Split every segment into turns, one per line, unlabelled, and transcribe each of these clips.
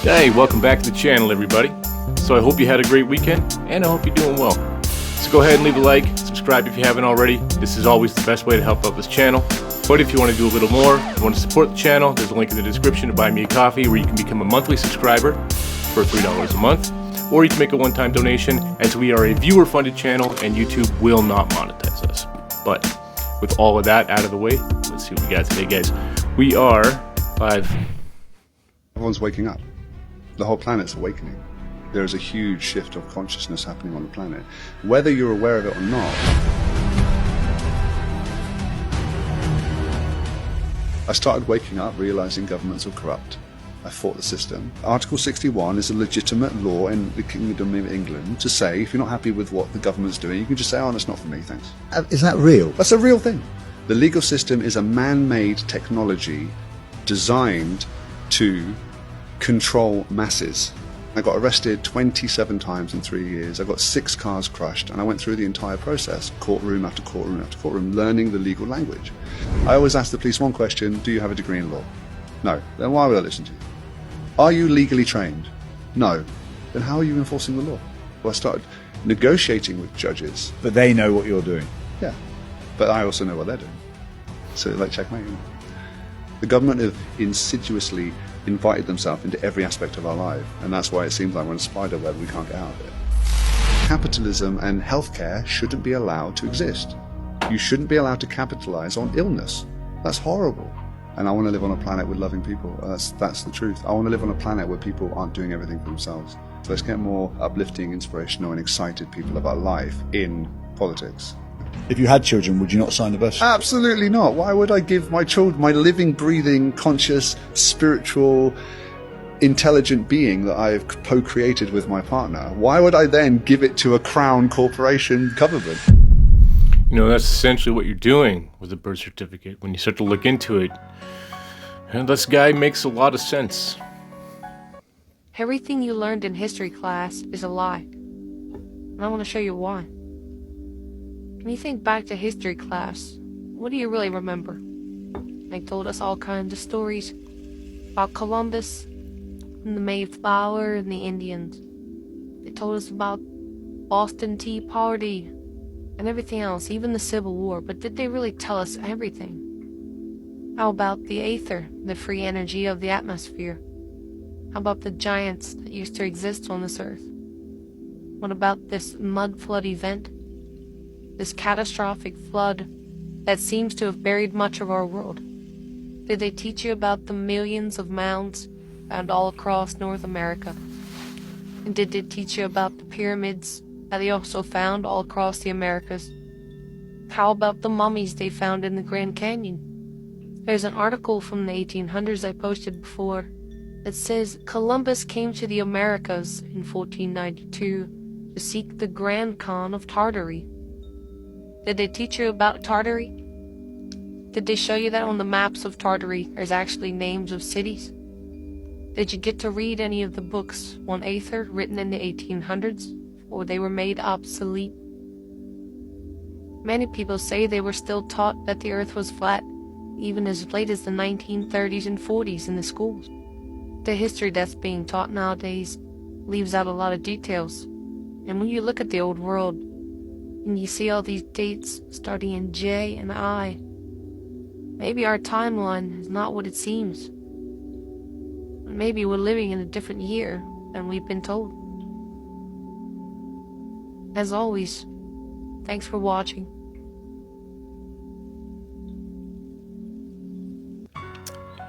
Hey, welcome back to the channel, everybody. So I hope you had a great weekend, and I hope you're doing well. So go ahead and leave a like, subscribe if you haven't already. This is always the best way to help out this channel. But if you want to do a little more, you want to support the channel, there's a link in the description to buy me a coffee where you can become a monthly subscriber for $3 a month. Or you can make a one-time donation, as we are a viewer-funded channel and YouTube will not monetize us. But with all of that out of the way, let's see what we got today, guys. We are live.
Everyone's waking up. The whole planet's awakening. There is a huge shift of consciousness happening on the planet, whether you're aware of it or not. I started waking up, realizing governments are corrupt. I fought the system. Article 61 is a legitimate law in the Kingdom of England to say, if you're not happy with what the government's doing, you can just say, oh, that's not for me, thanks.
Is that real?
That's a real thing. The legal system is a man-made technology designed to control masses. I got arrested 27 times in 3 years. I got 6 cars crushed, and I went through the entire process, courtroom after courtroom after courtroom, learning the legal language. I always ask the police one question: do you have a degree in law? No. Then why would I listen to you? Are you legally trained? No. Then how are you enforcing the law? Well, I started negotiating with judges.
But they know what you're doing.
Yeah. But I also know what they're doing. So, like, checkmate. The government have insidiously invited themselves into every aspect of our life, and that's why it seems like we're in a spider web, we can't get out of it. Capitalism and healthcare shouldn't be allowed to exist. You shouldn't be allowed to capitalize on illness. That's horrible. And I want to live on a planet with loving people. That's the truth. I want to live on a planet where people aren't doing everything for themselves. So let's get more uplifting, inspirational, and excited people about life in politics.
If you had children, would you not sign the bus?
Absolutely not. Why would I give my children, my living, breathing, conscious, spiritual, intelligent being that I've co-created with my partner, why would I then give it to a crown corporation government?
You know, that's essentially what you're doing with a birth certificate. When you start to look into it, and this guy makes a lot of sense.
Everything you learned in history class is a lie. And I want to show you why. When you think back to history class, what do you really remember? They told us all kinds of stories about Columbus and the Mayflower and the Indians. They told us about Boston Tea Party and everything else, even the Civil War, but did they really tell us everything? How about the aether, the free energy of the atmosphere? How about the giants that used to exist on this earth? What about this mud flood event? This catastrophic flood that seems to have buried much of our world? Did they teach you about the millions of mounds found all across North America? And did they teach you about the pyramids that they also found all across the Americas? How about the mummies they found in the Grand Canyon? There's an article from the 1800s I posted before that says Columbus came to the Americas in 1492 to seek the Grand Khan of Tartary. Did they teach you about Tartary? Did they show you that on the maps of Tartary there's actually names of cities? Did you get to read any of the books on aether written in the 1800s, or they were made obsolete? Many people say they were still taught that the earth was flat, even as late as the 1930s and 40s in the schools. The history that's being taught nowadays leaves out a lot of details, and when you look at the old world, and you see all these dates starting in J and I, maybe our timeline is not what it seems. Maybe we're living in a different year than we've been told. As always, thanks for watching.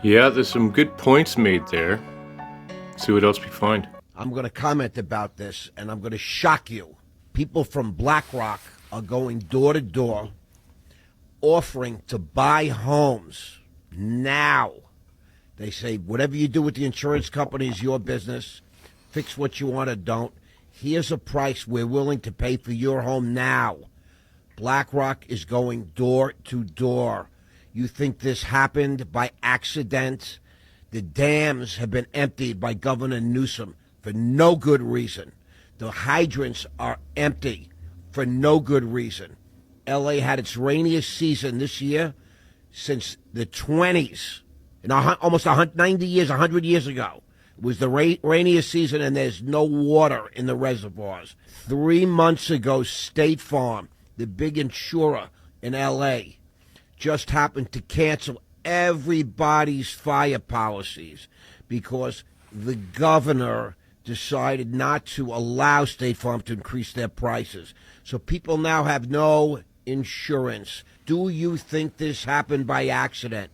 Yeah, there's some good points made there. Let's see what else we find.
I'm going to comment about this, and I'm going to shock you. People from Blackrock are going door to door offering to buy homes now. They say, whatever you do with the insurance company is your business. Fix what you want or don't. Here's a price we're willing to pay for your home now. Blackrock is going door to door. You think this happened by accident? The dams have been emptied by Governor Newsom for no good reason. The hydrants are empty for no good reason. L.A. had its rainiest season this year since the 20s. Almost 90 years, 100 years ago. It was the rainiest season, and there's no water in the reservoirs. 3 months ago, State Farm, the big insurer in L.A., just happened to cancel everybody's fire policies because the governor decided not to allow State Farm to increase their prices. So people now have no insurance. Do you think this happened by accident?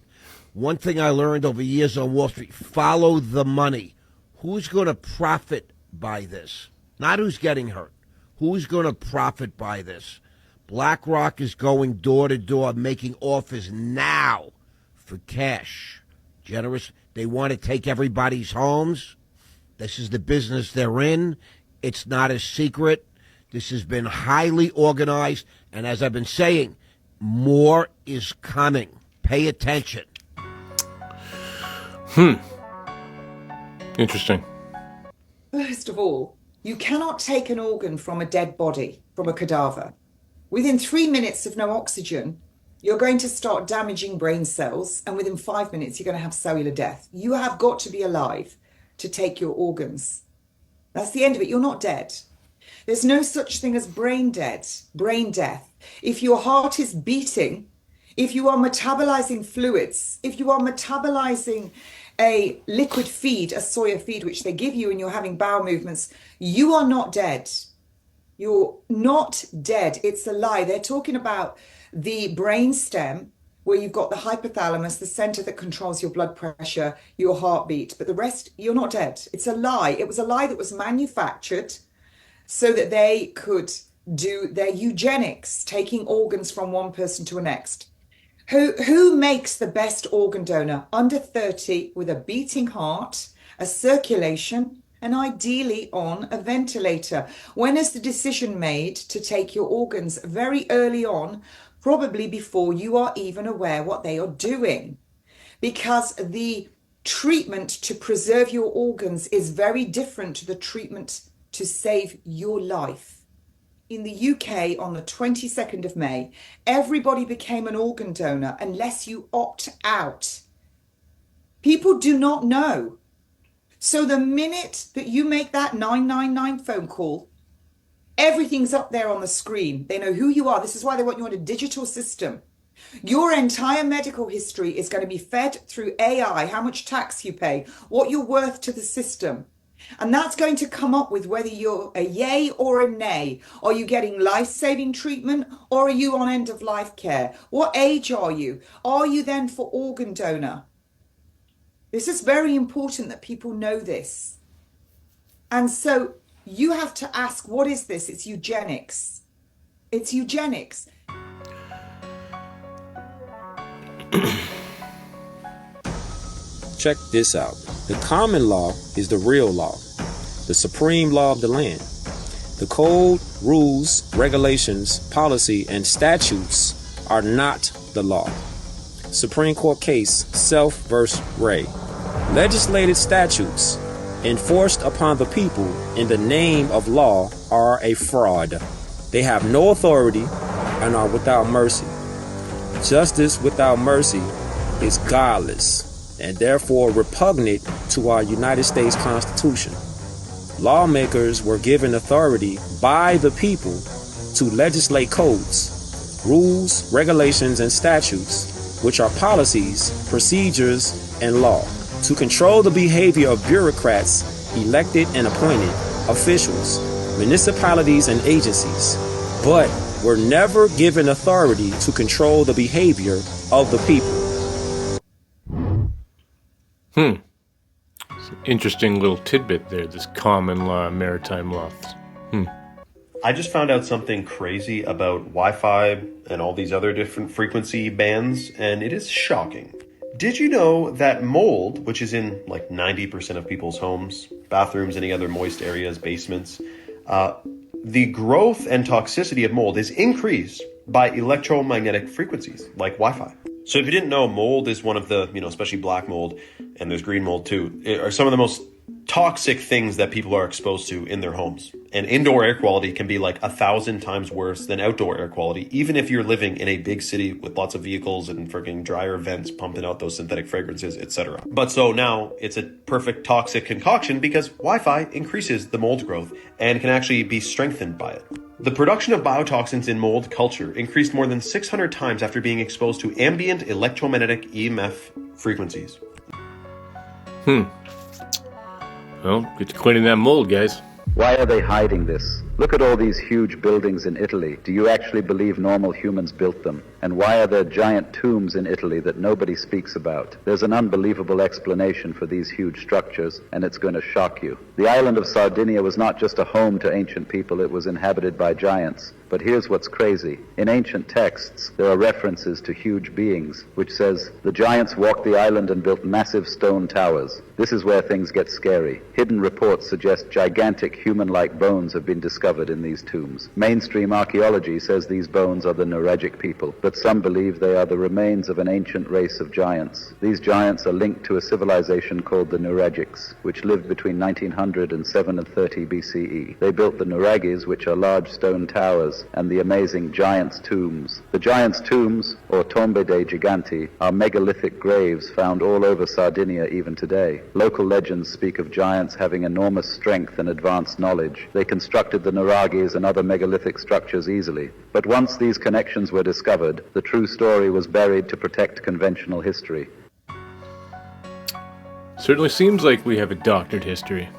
One thing I learned over years on Wall Street, follow the money. Who's going to profit by this? Not who's getting hurt. Who's going to profit by this? Blackrock is going door to door, making offers now for cash. Generous. They want to take everybody's homes. This is the business they're in. It's not a secret. This has been highly organized. And as I've been saying, more is coming. Pay attention.
Interesting.
First of all, you cannot take an organ from a dead body, from a cadaver. Within 3 minutes of no oxygen, you're going to start damaging brain cells, and within 5 minutes, you're going to have cellular death. You have got to be alive to take your organs. That's the end of it. You're not dead. There's no such thing as brain death. If your heart is beating, if you are metabolizing fluids, if you are metabolizing a liquid feed, a soya feed, which they give you, and you're having bowel movements, you are not dead. You're not dead. It's a lie. They're talking about the brain stem, where you've got the hypothalamus, the center that controls your blood pressure, your heartbeat, but the rest, you're not dead. It's a lie. It was a lie that was manufactured so that they could do their eugenics, taking organs from one person to the next. Who makes the best organ donor? Under 30 with a beating heart, a circulation, and ideally on a ventilator. When is the decision made to take your organs? Very early on, probably before you are even aware what they are doing. Because the treatment to preserve your organs is very different to the treatment to save your life. In the UK on the 22nd of May, everybody became an organ donor unless you opt out. People do not know. So the minute that you make that 999 phone call, everything's up there on the screen. They know who you are. This is why they want you on a digital system. Your entire medical history is going to be fed through AI, how much tax you pay, what you're worth to the system. And that's going to come up with whether you're a yay or a nay. Are you getting life-saving treatment, or are you on end-of-life care? What age are you? Are you then for organ donor? This is very important that people know this. And so you have to ask, what is this? It's eugenics. It's eugenics.
Check this out. The common law is the real law, the supreme law of the land. The code, rules, regulations, policy, and statutes are not the law. Supreme Court case, Self versus Ray. Legislated statutes enforced upon the people in the name of law are a fraud. They have no authority and are without mercy. Justice without mercy is godless and therefore repugnant to our United States Constitution. Lawmakers were given authority by the people to legislate codes, rules, regulations, and statutes, which are policies, procedures, and law, to control the behavior of bureaucrats, elected and appointed officials, municipalities, and agencies, but were never given authority to control the behavior of the people.
It's an interesting little tidbit there, this common law, maritime law.
I just found out something crazy about Wi-Fi and all these other different frequency bands, and it is shocking. Did you know that mold, which is in like 90% of people's homes, bathrooms, any other moist areas, basements, the growth and toxicity of mold is increased by electromagnetic frequencies like Wi-Fi. So if you didn't know, mold is one of the, especially black mold, and there's green mold too, are some of the most toxic things that people are exposed to in their homes. And indoor air quality can be like 1,000 times worse than outdoor air quality, even if you're living in a big city with lots of vehicles and freaking dryer vents pumping out those synthetic fragrances, etc. But so now it's a perfect toxic concoction because Wi-Fi increases the mold growth and can actually be strengthened by it. The production of biotoxins in mold culture increased more than 600 times after being exposed to ambient electromagnetic EMF frequencies.
Well, get to cleaning that mold, guys.
Why are they hiding this? Look at all these huge buildings in Italy. Do you actually believe normal humans built them? And why are there giant tombs in Italy that nobody speaks about? There's an unbelievable explanation for these huge structures, and it's going to shock you. The island of Sardinia was not just a home to ancient people, it was inhabited by giants. But here's what's crazy. In ancient texts, there are references to huge beings, which says, the giants walked the island and built massive stone towers. This is where things get scary. Hidden reports suggest gigantic human-like bones have been discovered in these tombs. Mainstream archaeology says these bones are the Nuragic people, but some believe they are the remains of an ancient race of giants. These giants are linked to a civilization called the Nuragics, which lived between 1900 and 730 BCE. They built the Nuragis, which are large stone towers, and the amazing giants' tombs. The giants' tombs, or tombe dei giganti, are megalithic graves found all over Sardinia even today. Local legends speak of giants having enormous strength and advanced knowledge. They constructed the Nuragis and other megalithic structures easily. But once these connections were discovered, the true story was buried to protect conventional history.
Certainly seems like we have a doctored history.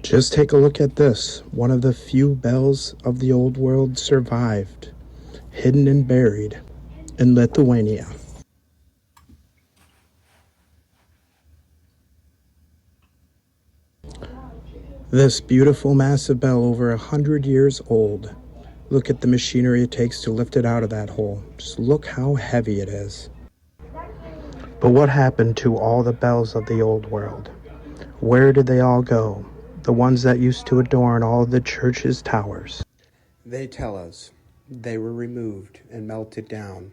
Just take a look at this. One of the few bells of the old world survived, hidden and buried in Lithuania. This beautiful massive bell, over 100 years old. Look at the machinery it takes to lift it out of that hole. Just look how heavy it is. But what happened to all the bells of the old world? Where did they all go? The ones that used to adorn all of the church's towers. They tell us they were removed and melted down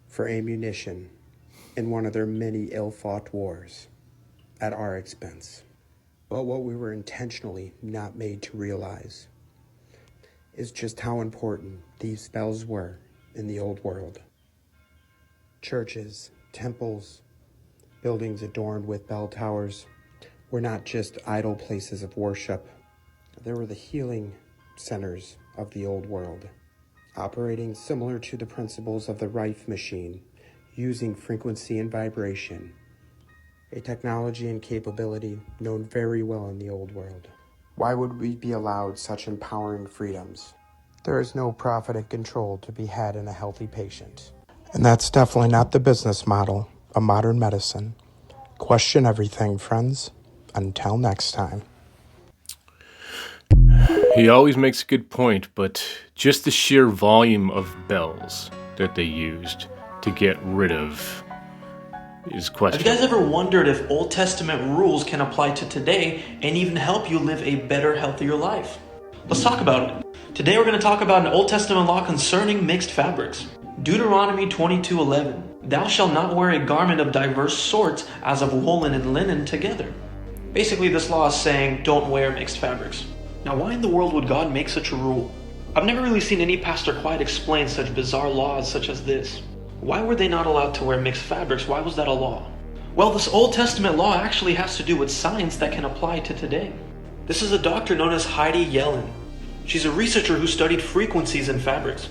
for ammunition in one of their many ill-fought wars at our expense. But what we were intentionally not made to realize is just how important these bells were in the old world. Churches, temples, buildings adorned with bell towers were not just idle places of worship. They were the healing centers of the old world, operating similar to the principles of the Rife machine, using frequency and vibration, a technology and capability known very well in the old world. Why would we be allowed such empowering freedoms? There is no profit and control to be had in a healthy patient. And that's definitely not the business model of modern medicine. Question everything, friends. Until next time.
He always makes a good point, but just the sheer volume of bells that they used to get rid of is questionable.
Have you guys ever wondered if Old Testament rules can apply to today and even help you live a better, healthier life? Let's talk about it. Today we're going to talk about an Old Testament law concerning mixed fabrics. Deuteronomy 22:11. Thou shalt not wear a garment of diverse sorts as of woolen and linen together. Basically, this law is saying don't wear mixed fabrics. Now, why in the world would God make such a rule? I've never really seen any pastor quite explain such bizarre laws such as this. Why were they not allowed to wear mixed fabrics? Why was that a law? Well, this Old Testament law actually has to do with science that can apply to today. This is a doctor known as Heidi Yellen. She's a researcher who studied frequencies in fabrics.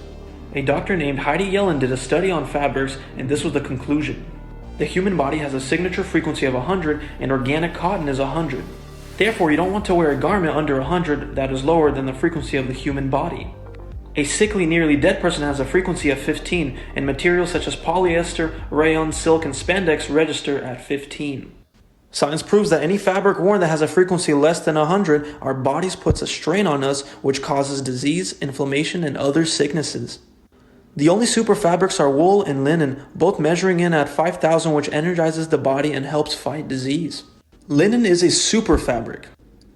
A doctor named Heidi Yellen did a study on fabrics, and this was the conclusion. The human body has a signature frequency of 100, and organic cotton is 100. Therefore, you don't want to wear a garment under 100 that is lower than the frequency of the human body. A sickly, nearly dead person has a frequency of 15, and materials such as polyester, rayon, silk, and spandex register at 15. Science proves that any fabric worn that has a frequency less than 100, our bodies puts a strain on us, which causes disease, inflammation, and other sicknesses. The only super fabrics are wool and linen, both measuring in at 5,000, which energizes the body and helps fight disease. Linen is a super fabric.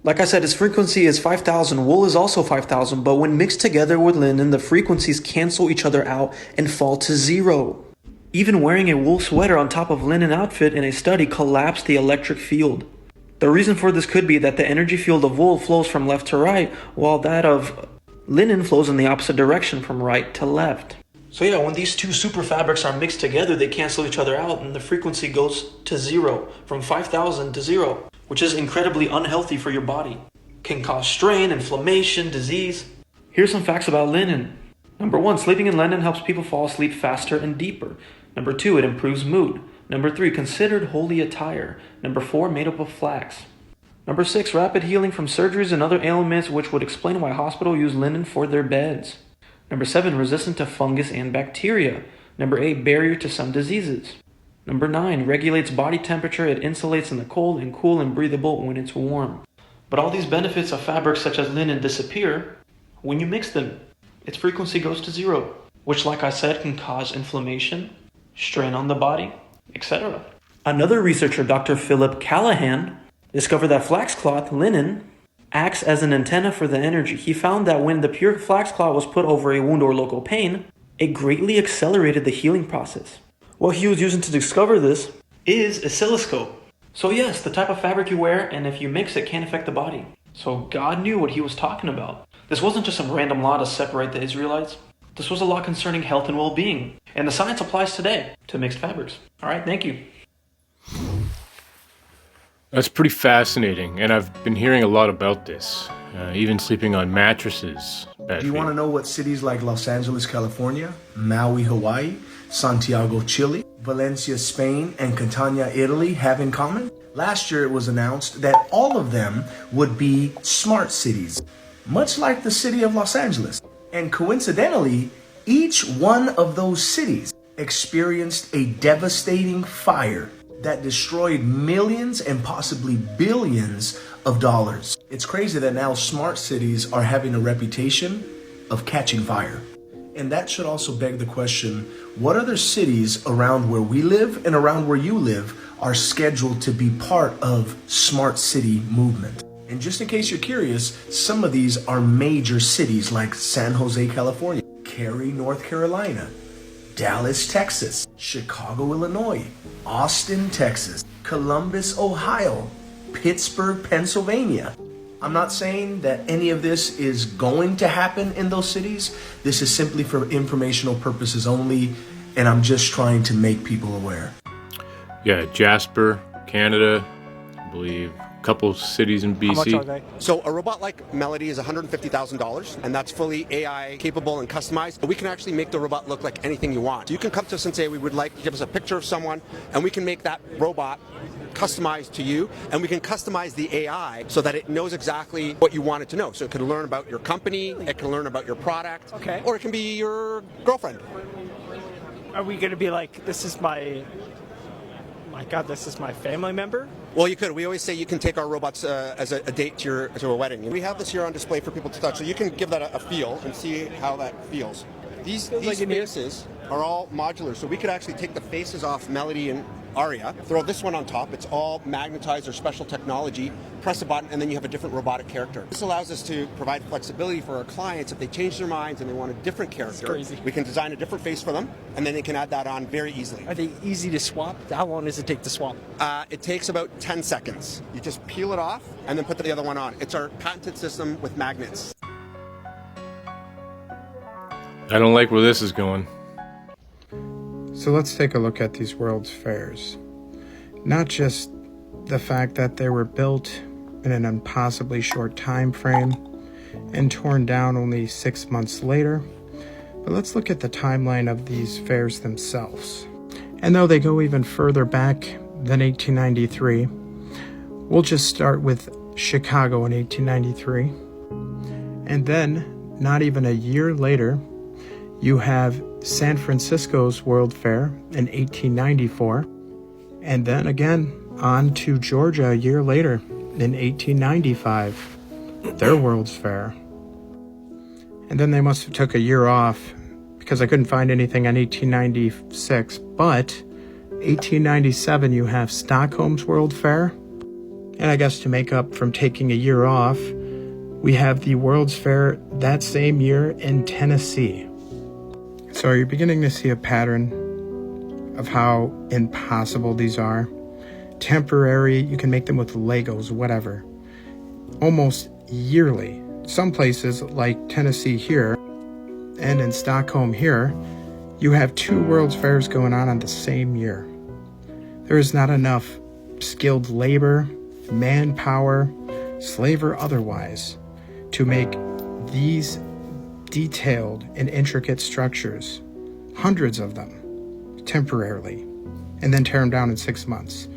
Like I said, its frequency is 5,000. Wool is also 5,000, but when mixed together with linen, the frequencies cancel each other out and fall to zero. Even wearing a wool sweater on top of linen outfit in a study collapsed the electric field. The reason for this could be that the energy field of wool flows from left to right, while that of linen flows in the opposite direction from right to left. So yeah, when these two super fabrics are mixed together, they cancel each other out and the frequency goes to zero, from 5,000 to zero, which is incredibly unhealthy for your body. Can cause strain, inflammation, disease. Here's some facts about linen. Number 1, sleeping in linen helps people fall asleep faster and deeper. Number 2, it improves mood. Number 3, considered holy attire. Number 4, made up of flax. Number 6, rapid healing from surgeries and other ailments, which would explain why hospitals use linen for their beds. Number 7, resistant to fungus and bacteria. Number 8, barrier to some diseases. Number 9, regulates body temperature. It insulates in the cold and cool and breathable when it's warm. But all these benefits of fabrics such as linen disappear when you mix them. Its frequency goes to zero, which, like I said, can cause inflammation, strain on the body, etc. Another researcher, Dr. Philip Callahan, discovered that flax cloth, linen, acts as an antenna for the energy. He found that when the pure flax cloth was put over a wound or local pain, it greatly accelerated the healing process. What he was using to discover this is a oscilloscope. So yes, the type of fabric you wear, and if you mix it, can affect the body. So God knew what he was talking about. This wasn't just some random law to separate the Israelites. This was a law concerning health and well-being. And the science applies today to mixed fabrics. All right, thank you.
That's pretty fascinating, and I've been hearing a lot about this. Even sleeping on mattresses.
Do you want to know what cities like Los Angeles, California, Maui, Hawaii, Santiago, Chile, Valencia, Spain, and Catania, Italy have in common? Last year it was announced that all of them would be smart cities, much like the city of Los Angeles. And coincidentally, each one of those cities experienced a devastating fire that destroyed millions and possibly billions of dollars. It's crazy that now smart cities are having a reputation of catching fire. And that should also beg the question, what other cities around where we live and around where you live are scheduled to be part of smart city movement? And just in case you're curious, some of these are major cities like San Jose, California, Cary, North Carolina, Dallas, Texas, Chicago, Illinois, Austin, Texas, Columbus, Ohio, Pittsburgh, Pennsylvania. I'm not saying that any of this is going to happen in those cities. This is simply for informational purposes only, and I'm just trying to make people aware.
Yeah, Jasper, Canada, I believe a couple cities in BC.
How much are they? So a robot like Melody is $150,000, and that's fully AI capable and customized. We can actually make the robot look like anything you want. You can come to us and say, we would like to give us a picture of someone, and we can make that robot customized to you, and we can customize the AI so that it knows exactly what you want it to know. So it can learn about your company, it can learn about your product,
okay,
or it can be your girlfriend.
Are we going to be like, this is my God, this is my family member?
Well, you could. We always say you can take our robots as a date to a wedding. We have this here on display for people to touch, so you can give that a feel and see how that feels. These faces are all modular, so we could actually take the faces off Melody and Aria, throw this one on top. It's all magnetized or special technology. Press a button, and then you have a different robotic character. This allows us to provide flexibility for our clients. If they change their minds and they want a different character, we can design a different face for them, and then they can add that on very easily.
Are they easy to swap? How long does it take to swap?
It takes about 10 seconds. You just peel it off and then put the other one on. It's our patented system with magnets.
I don't like where this is going.
So let's take a look at these World's Fairs. Not just the fact that they were built in an impossibly short time frame and torn down only 6 months later, but let's look at the timeline of these fairs themselves. And though they go even further back than 1893, we'll just start with Chicago in 1893. And then, not even a year later, you have San Francisco's World Fair in 1894, and then again on to Georgia a year later in 1895, their World's Fair. And then they must have took a year off because I couldn't find anything on 1896, but 1897 you have Stockholm's World Fair, and I guess to make up from taking a year off, we have the World's Fair that same year in Tennessee. So you're beginning to see a pattern of how impossible these are. temporary. You can make them with Legos, whatever. Almost yearly. Some places like Tennessee here and in Stockholm here, you have 2 World's Fairs going on the same year. There is not enough skilled labor, manpower, slave or otherwise, to make these detailed and intricate structures, hundreds of them, temporarily, and then tear them down in 6 months.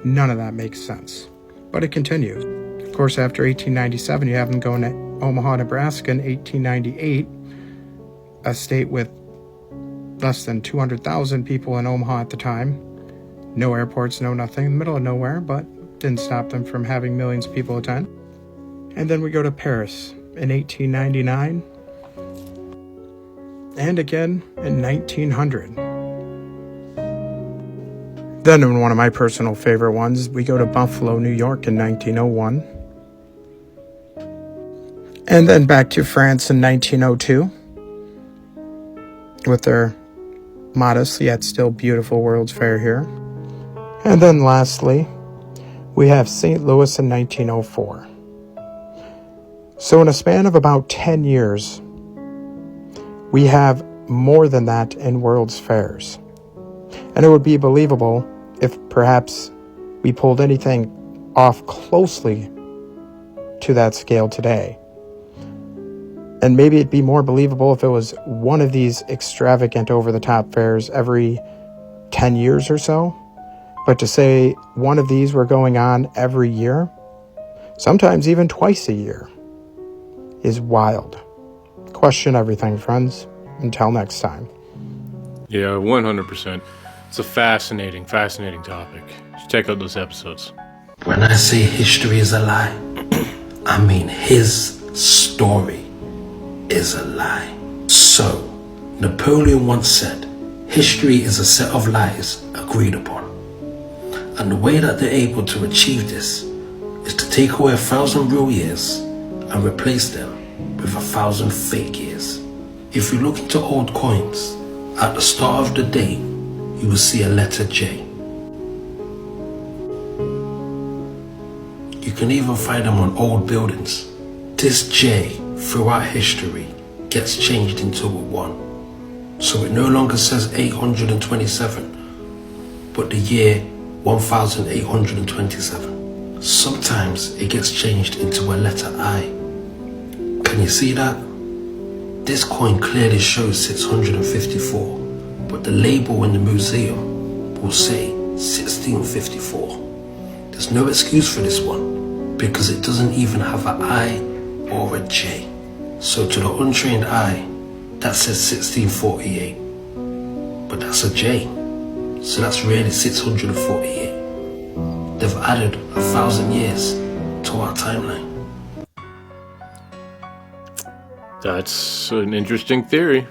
None of that makes sense. But it continues. Of course, after 1897, you have them going to Omaha, Nebraska in 1898, a state with less than 200,000 people in Omaha at the time. No airports, no nothing, in the middle of nowhere, but didn't stop them from having millions of people attend. And then we go to Paris in 1899, and again in 1900. Then in one of my personal favorite ones, we go to Buffalo, New York in 1901. And then back to France in 1902 with their modest yet still beautiful World's Fair here. And then lastly, we have St. Louis in 1904. So in a span of about 10 years, we have more than that in World's Fairs. And it would be believable if perhaps we pulled anything off closely to that scale today. And maybe it'd be more believable if it was one of these extravagant over-the-top fairs every 10 years or so. But to say one of these were going on every year, sometimes even twice a year, is wild. Question everything, friends. Until next time.
Yeah, 100%. It's a fascinating topic. Just check out those episodes.
When I say history is a lie, I mean his story is a lie. So, Napoleon once said, history is a set of lies agreed upon. And the way that they're able to achieve this is to take away 1,000 real years and replace them with 1,000 fake years. If you look into old coins, at the start of the date, you will see a letter J. You can even find them on old buildings. This J, throughout history, gets changed into a 1. So it no longer says 827, but the year 1827. Sometimes it gets changed into a letter I. Can you see that? This coin clearly shows 654, but the label in the museum will say 1654. There's no excuse for this one, because it doesn't even have an I or a J. So to the untrained eye, that says 1648, but that's a J, so that's really 648. They've added 1,000 years to our timeline.
That's an interesting theory.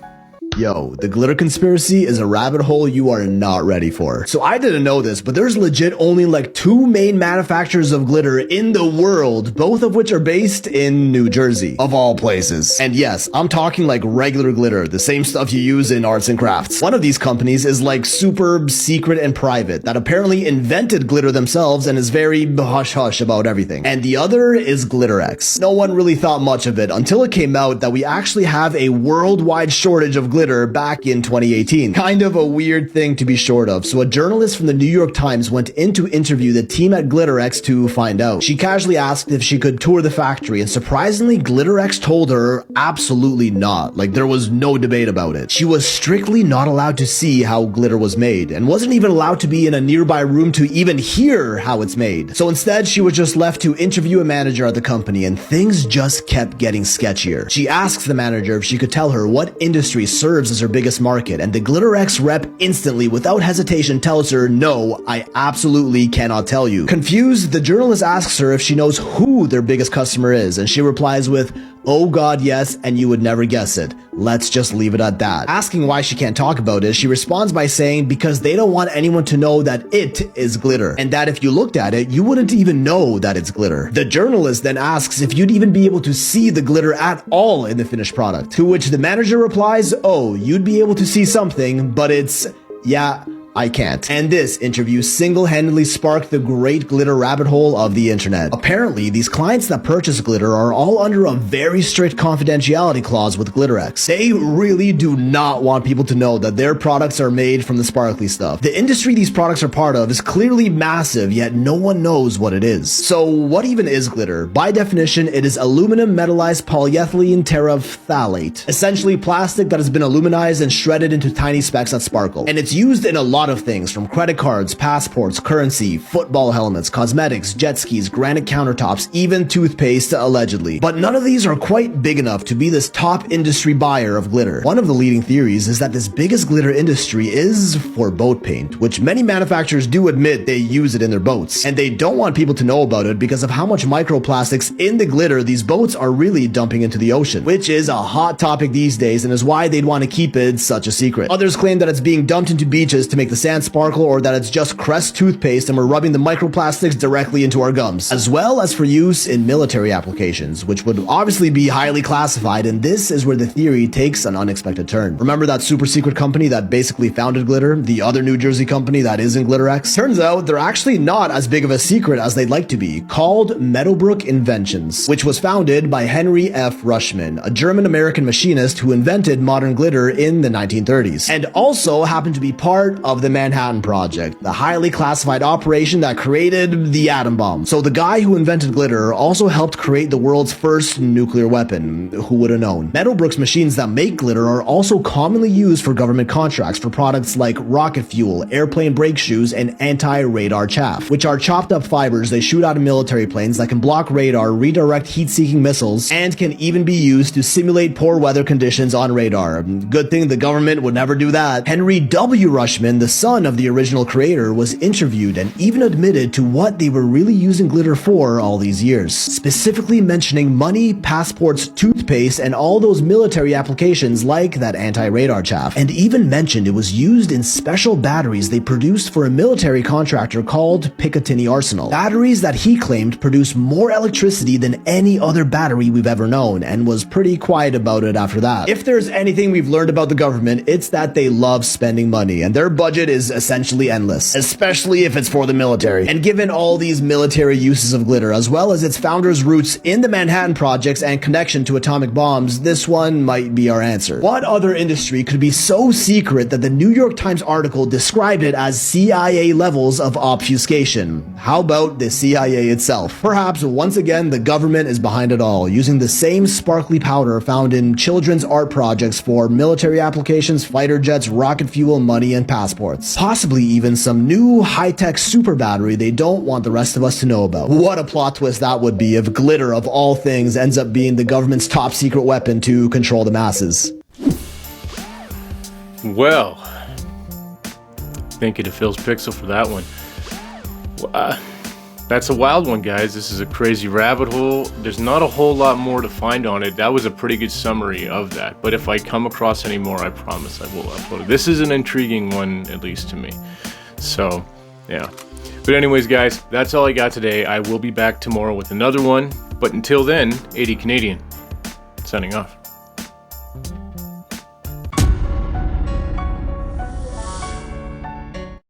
Yo, the glitter conspiracy is a rabbit hole you are not ready for. So I didn't know this, but there's legit only like 2 main manufacturers of glitter in the world, both of which are based in New Jersey, of all places. And yes, I'm talking like regular glitter, the same stuff you use in arts and crafts. One of these companies is like super secret and private, that apparently invented glitter themselves and is very hush-hush about everything. And the other is GlitterX. No one really thought much of it until it came out that we actually have a worldwide shortage of glitter back in 2018. Kind of a weird thing to be short of. So a journalist from the New York Times went in to interview the team at GlitterX to find out. She casually asked if she could tour the factory, and surprisingly, GlitterX told her absolutely not. Like, there was no debate about it. She was strictly not allowed to see how glitter was made, and wasn't even allowed to be in a nearby room to even hear how it's made. So instead, she was just left to interview a manager at the company, and things just kept getting sketchier. She asks the manager if she could tell her what industry serves as her biggest market, and the GlitterX rep instantly, without hesitation, tells her, no, I absolutely cannot tell you. Confused, the journalist asks her if she knows who their biggest customer is, and she replies with, oh god, yes, and you would never guess it. Let's just leave it at that. Asking why she can't talk about it, she responds by saying because they don't want anyone to know that it is glitter, and that if you looked at it, you wouldn't even know that it's glitter. The journalist then asks if you'd even be able to see the glitter at all in the finished product, to which the manager replies, oh, you'd be able to see something, but it's, yeah, I can't. And this interview single-handedly sparked the great glitter rabbit hole of the internet. Apparently, these clients that purchase glitter are all under a very strict confidentiality clause with GlitterX. They really do not want people to know that their products are made from the sparkly stuff. The industry these products are part of is clearly massive, yet no one knows what it is. So what even is glitter? By definition, it is aluminum metallized polyethylene terephthalate, essentially plastic that has been aluminized and shredded into tiny specks that sparkle. And it's used in a lot of things, from credit cards, passports, currency, football helmets, cosmetics, jet skis, granite countertops, even toothpaste, allegedly. But none of these are quite big enough to be this top industry buyer of glitter. One of the leading theories is that this biggest glitter industry is for boat paint, which many manufacturers do admit they use it in their boats. And they don't want people to know about it because of how much microplastics in the glitter these boats are really dumping into the ocean, which is a hot topic these days and is why they'd want to keep it such a secret. Others claim that it's being dumped into beaches to make the sand sparkle, or that it's just Crest toothpaste and we're rubbing the microplastics directly into our gums, as well as for use in military applications, which would obviously be highly classified, and this is where the theory takes an unexpected turn. Remember that super secret company that basically founded glitter, the other New Jersey company that isn't GlitterX? Turns out they're actually not as big of a secret as they'd like to be, called Meadowbrook Inventions, which was founded by Henry F. Rushman, a German-American machinist who invented modern glitter in the 1930s, and also happened to be part of the Manhattan Project, the highly classified operation that created the atom bomb. So the guy who invented glitter also helped create the world's first nuclear weapon. Who would have known? Meadowbrook's machines that make glitter are also commonly used for government contracts for products like rocket fuel, airplane brake shoes, and anti-radar chaff, which are chopped up fibers they shoot out of military planes that can block radar, redirect heat-seeking missiles, and can even be used to simulate poor weather conditions on radar. Good thing the government would never do that. Henry W. Rushman, the son of the original creator, was interviewed and even admitted to what they were really using glitter for all these years, specifically mentioning money, passports, toothpaste, and all those military applications like that anti-radar chaff, and even mentioned it was used in special batteries they produced for a military contractor called Picatinny Arsenal. Batteries that he claimed produce more electricity than any other battery we've ever known, and was pretty quiet about it after that. If there's anything we've learned about the government, it's that they love spending money, and their budget is essentially endless, especially if it's for the military. And given all these military uses of glitter, as well as its founder's roots in the Manhattan Projects and connection to atomic bombs, this one might be our answer. What other industry could be so secret that the New York Times article described it as CIA levels of obfuscation? How about the CIA itself? Perhaps once again the government is behind it all, using the same sparkly powder found in children's art projects for military applications, fighter jets, rocket fuel, money, and passports. Possibly even some new high-tech super battery they don't want the rest of us to know about. What a plot twist that would be if glitter, of all things, ends up being the government's top secret weapon to control the masses.
Well, thank you to Phil's Pixel for that one. That's a wild one, guys. This is a crazy rabbit hole. There's not a whole lot more to find on it. That was a pretty good summary of that. But if I come across any more, I promise I will upload it. This is an intriguing one, at least to me. So, yeah. But anyways, guys, that's all I got today. I will be back tomorrow with another one. But until then, 80 Canadian, signing off.